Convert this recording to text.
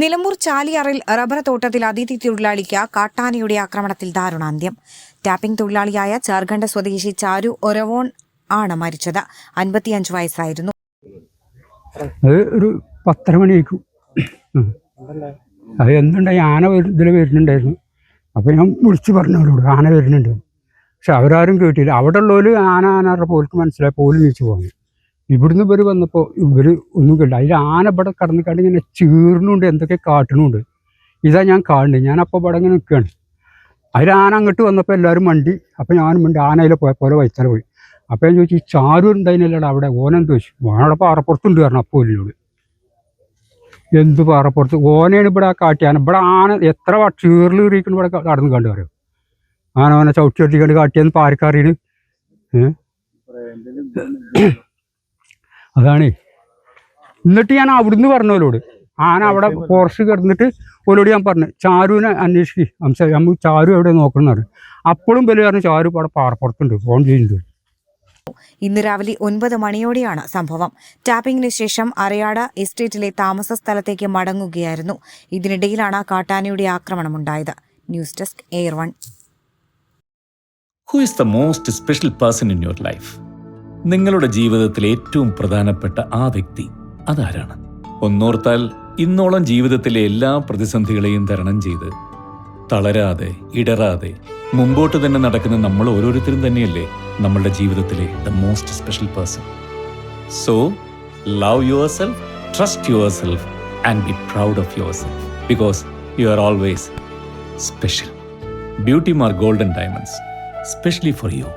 Nilambur ചാലിയാറിൽ rubber തോട്ടത്തിൽ അതിഥി തൊഴിലാളിക്ക് കാട്ടാനയുടെ ആക്രമണത്തിൽ ദാരുണാന്ത്യം. ടാപ്പിംഗ് തൊഴിലാളിയായ ചാർഖണ്ഡ് സ്വദേശി ചാരു ഒരവോൺ ആണ് മരിച്ചത്. 55 വയസ്സായിരുന്നു. ഒരു 10:30 മണിയായിരിക്കും. അത് എന്തുണ്ടായി, ആന ഇതിൽ വരുന്നുണ്ടായിരുന്നു. അപ്പോൾ ഞാൻ വിളിച്ച് പറഞ്ഞവരോട് ആന വരുന്നുണ്ട്. പക്ഷെ അവരാരും കേട്ടില്ല. അവിടെ ഉള്ളവർ ആന പോലും മനസ്സിലായി, പോലും നീച്ചു പോകുന്നു. ഇവിടുന്ന് ഇവർ വന്നപ്പോൾ ഇവർ ഒന്നും കേട്ടില്ല. അതിൽ ആന ഇവിടെ കടന്നിക്കാണ്ട് ഇങ്ങനെ ചീർന്നുണ്ട്, എന്തൊക്കെ കാട്ടണുണ്ട്. ഇതാ ഞാൻ കാണുന്നത്. ഞാൻ അപ്പോൾ ഇവിടെ ഇങ്ങനെ നിൽക്കുകയാണ്. അതിൽ ആന അങ്ങോട്ട് വന്നപ്പോൾ എല്ലാവരും മണ്ടി. അപ്പോൾ ഞാനും മണ്ടി. ആന അതിൽ പോലെ വൈത്താല പോയി. അപ്പോൾ ഞാൻ ചോദിച്ചു, ചാരു ഉണ്ടായിരുന്നില്ലടാ അവിടെ, ഓനെന്ത് ചോദിച്ചു. ഓനവിടെ പാറപ്പുറത്തുണ്ട് പറഞ്ഞു. അപ്പോൾ എന്നോട് എന്ത് പാറപ്പുറത്ത്, ഓനെയാണ് ഇവിടെ കാട്ടിയാന. ഇവിടെ ആന എത്ര ചീറിൽ കയറിയിരിക്കുന്നു ഇവിടെ കടന്നു കണ്ടു പറയും. ആന ഓനെ ചവിട്ടി ചവിട്ടിക്കൊണ്ട് കാട്ടിയെന്ന് പാരക്കറിയിൽ. അതാണ്. എന്നിട്ട് ഞാൻ അവിടുന്ന് പറഞ്ഞവരോട്, ആന അവിടെ ഫോറസ്റ്റ് കിടന്നിട്ട് ഓരോട് ഞാൻ പറഞ്ഞു, ചാരുവിനെ അന്വേഷിക്കും, നമ്മൾ ചാരു എവിടെ നോക്കണം പറഞ്ഞു. അപ്പോഴും വലിയ പറഞ്ഞു ചാരു അവിടെ പാറപ്പുറത്തുണ്ട്, ഫോൺ ചെയ്യുന്നുണ്ട്. ഇന്ന് രാവിലെ 9 മണിയോടെയാണ് സംഭവം. ടാപ്പിംഗിന് ശേഷം അരയാട് എസ്റ്റേറ്റിലെ താമസ സ്ഥലത്തേക്ക് മടങ്ങുകയായിരുന്നു. ഇതിനിടയിലാണ് കാട്ടാനയുടെ ആക്രമണമുണ്ടായത്. News desk air 1. Who is the most special person in your life? നിങ്ങളുടെ ജീവിതത്തിലെ ഏറ്റവും പ്രധാനപ്പെട്ട ആ വ്യക്തി അതാരാണ്? ഒന്നോർത്താൽ ഇന്നോളം ജീവിതത്തിലെ എല്ലാ പ്രതിസന്ധികളെയും തരണം ചെയ്ത് തളരാതെ ഇടറാതെ മുമ്പോട്ട് തന്നെ നടക്കുന്ന നമ്മൾ ഓരോരുത്തരും തന്നെയല്ലേ നമ്മളുടെ ജീവിതത്തിലെ the most special person. So love your self, trust your self and be proud of your self, because you are always special. Beauty mark golden diamonds, specially for you.